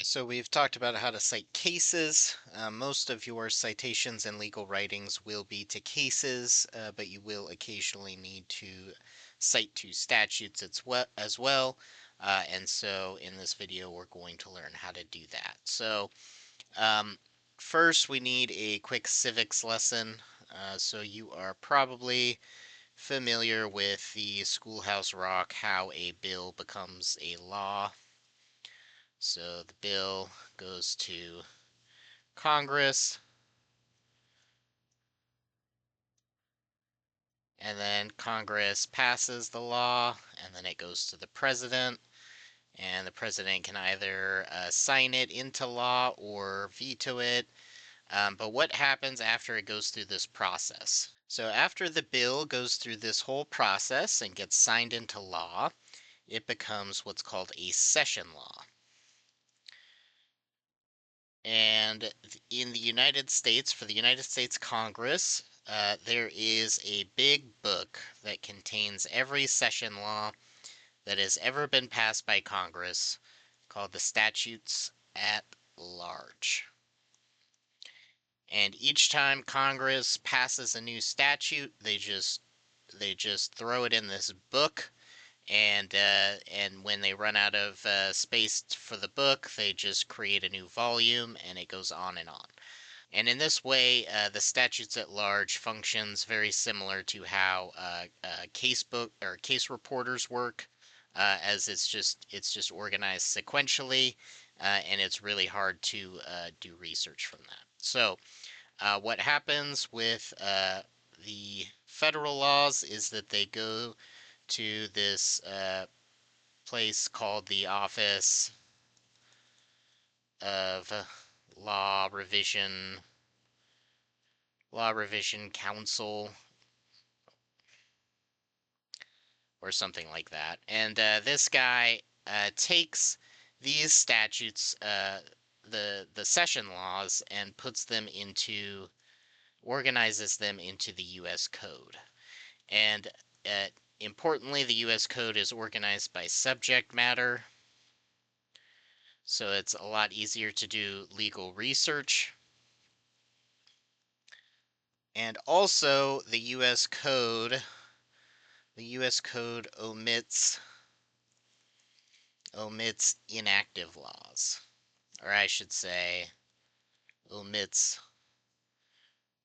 So we've talked about how to cite cases. Most of your citations and legal writings will be to cases, but you will occasionally need to cite to statutes as well. And so in this video, we're going to learn how to do that. So um, first, we need a quick civics lesson. So you are probably familiar with the Schoolhouse Rock, how a bill becomes a law. So the bill goes to Congress, and then Congress passes the law, and then it goes to the president, and the president can either sign it into law or veto it. But what happens after it goes through this process? So after the bill goes through this whole process and gets signed into law, it becomes what's called a session law. And in the United States, for the United States Congress, there is a big book that contains every session law that has ever been passed by Congress called the Statutes at Large. And each time Congress passes a new statute, they just throw it in this book, and when they run out of space for the book, they just create a new volume, and it goes on and on. And in this way, the statutes at large functions very similar to how case book or case reporters work, as it's just organized sequentially, and it's really hard to do research from that. So, what happens with the federal laws is that they go to this place called the Office of Law Revision Law Revision Council or something like that. And this guy takes these statutes, the session laws, and organizes them into the U.S. Code. And uh, importantly, the U.S. Code is organized by subject matter, so it's a lot easier to do legal research. And also, the U.S. Code omits inactive laws, or I should say, omits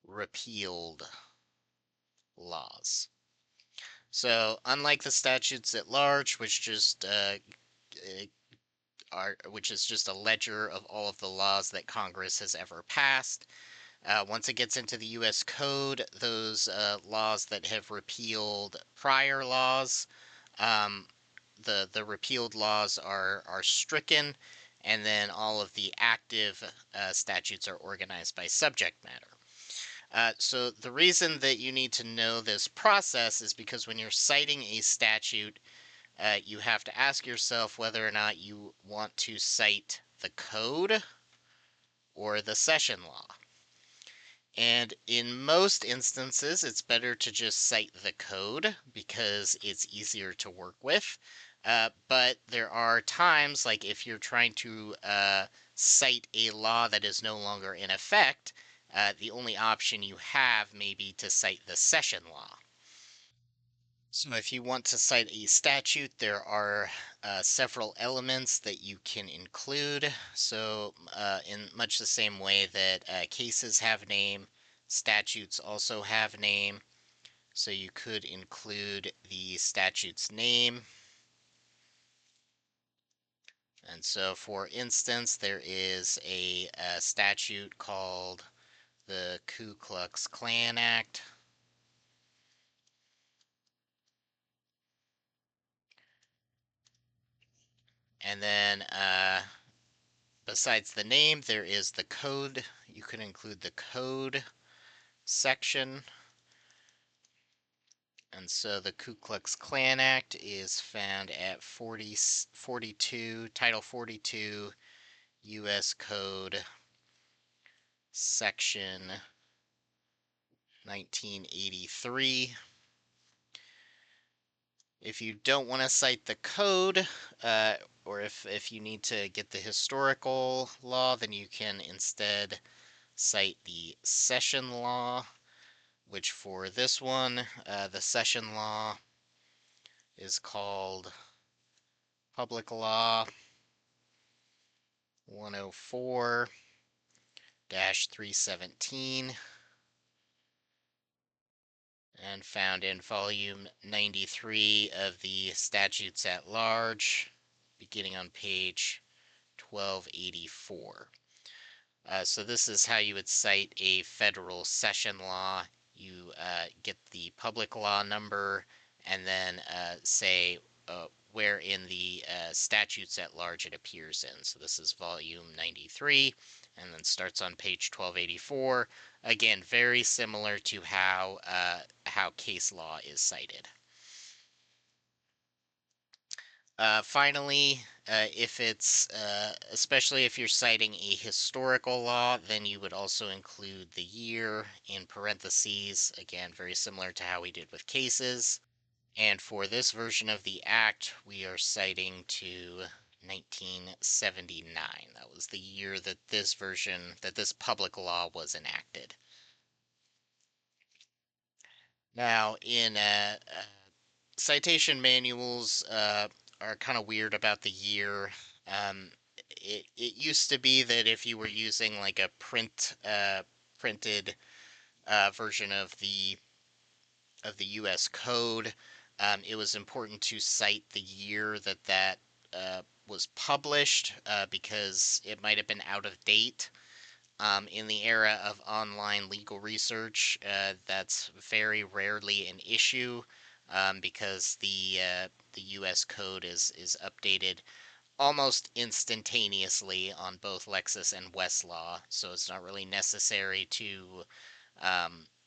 repealed laws. So, unlike the statutes at large, which is just a ledger of all of the laws that Congress has ever passed, once it gets into the U.S. Code, those laws that have repealed prior laws, um, the repealed laws are stricken, and then all of the active statutes are organized by subject matter. So the reason that you need to know this process is because when you're citing a statute, you have to ask yourself whether or not you want to cite the code or the session law. And in most instances, it's better to just cite the code because it's easier to work with. But there are times, like if you're trying to cite a law that is no longer in effect, the only option you have may be to cite the session law. So if you want to cite a statute, there are several elements that you can include. So in much the same way that cases have name, statutes also have name. So you could include the statute's name. And so, for instance, there is a statute called the Ku Klux Klan Act. And then besides the name, there is the code. You can include the code section. And so the Ku Klux Klan Act is found at 42, Title 42, U.S. Code, Section 1983. If you don't want to cite the code, or if you need to get the historical law, then you can instead cite the session law, which for this one, the session law is called Public Law 104-317 and found in volume 93 of the Statutes at Large, beginning on page 1284. So this is how you would cite a federal session law. You get the public law number and then say where in the statutes at large it appears in. So this is volume 93 and then starts on page 1284. Again, very similar to how case law is cited. Finally, if it's, especially if you're citing a historical law, then you would also include the year in parentheses. Again, very similar to how we did with cases. And for this version of the Act, we are citing to 1979. That was the year that this public law was enacted. Now, in citation manuals are kind of weird about the year. Um, it used to be that if you were using like a printed version of the U.S. code, it was important to cite the year that was published because it might have been out of date. In the era of online legal research, that's very rarely an issue because the U.S. code is updated almost instantaneously on both Lexis and Westlaw, so it's not really necessary to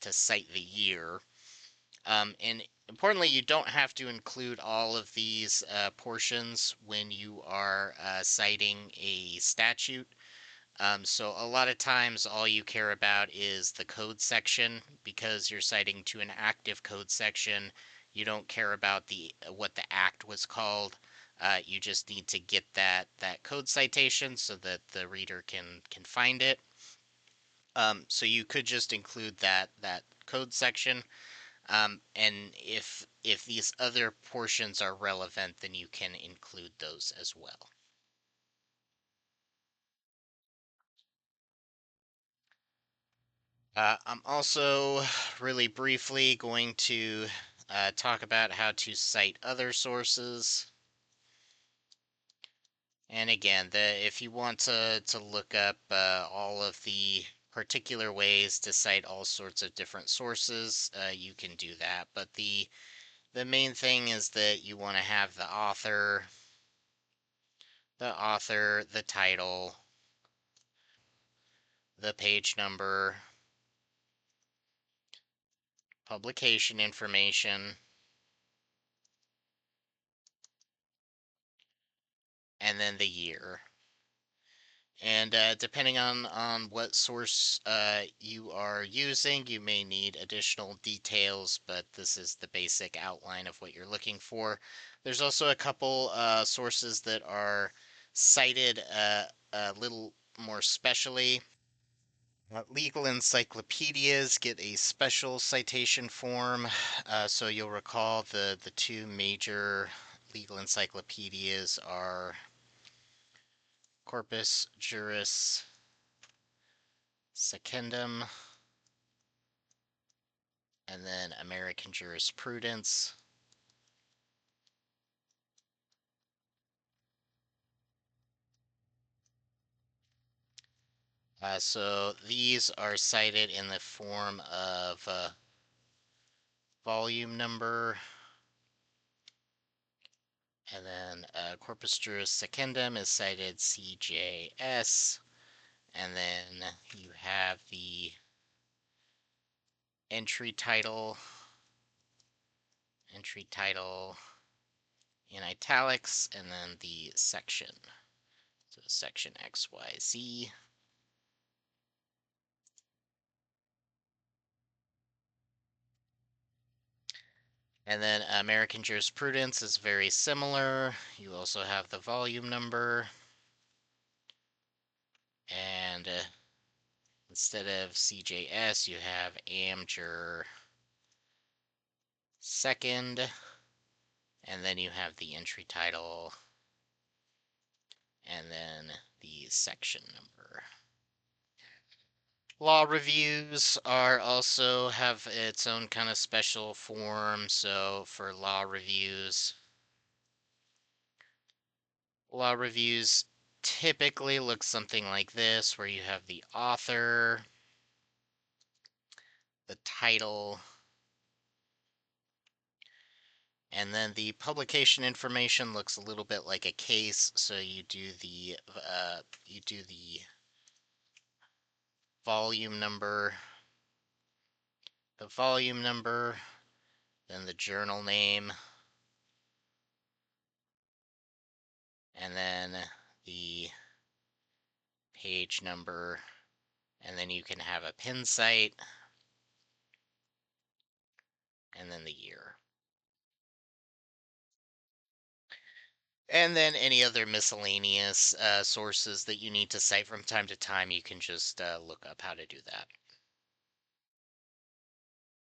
cite the year. And importantly, you don't have to include all of these portions when you are citing a statute. So a lot of times all you care about is the code section because you're citing to an active code section. You don't care about what the act was called. You just need to get that code citation so that the reader can find it. So you could just include that code section. And if these other portions are relevant, then you can include those as well. I'm also really briefly going to talk about how to cite other sources. And again, if you want to look up all of the particular ways to cite all sorts of different sources, you can do that. But the main thing is that you want to have the author, the title, the page number, publication information, and then the year. And depending on what source you are using, you may need additional details, but this is the basic outline of what you're looking for. There's also a couple sources that are cited a little more specially. Legal encyclopedias get a special citation form. So you'll recall the two major legal encyclopedias are Corpus Juris Secundum and then American Jurisprudence. So these are cited in the form of volume number, and then Corpus Juris Secundum is cited CJS, and then you have the entry title in italics, and then the section. So section XYZ. And then American jurisprudence is very similar. You also have the volume number. And instead of CJS, you have Amjur second. And then you have the entry title. And then the section number. Law reviews are also have its own kind of special form. So for law reviews typically look something like this, where you have the author, the title, and then the publication information looks a little bit like a case. So you do the volume number, the volume number, then the journal name, and then the page number, and then you can have a pin site, and then the year. And then any other miscellaneous sources that you need to cite from time to time, you can just look up how to do that.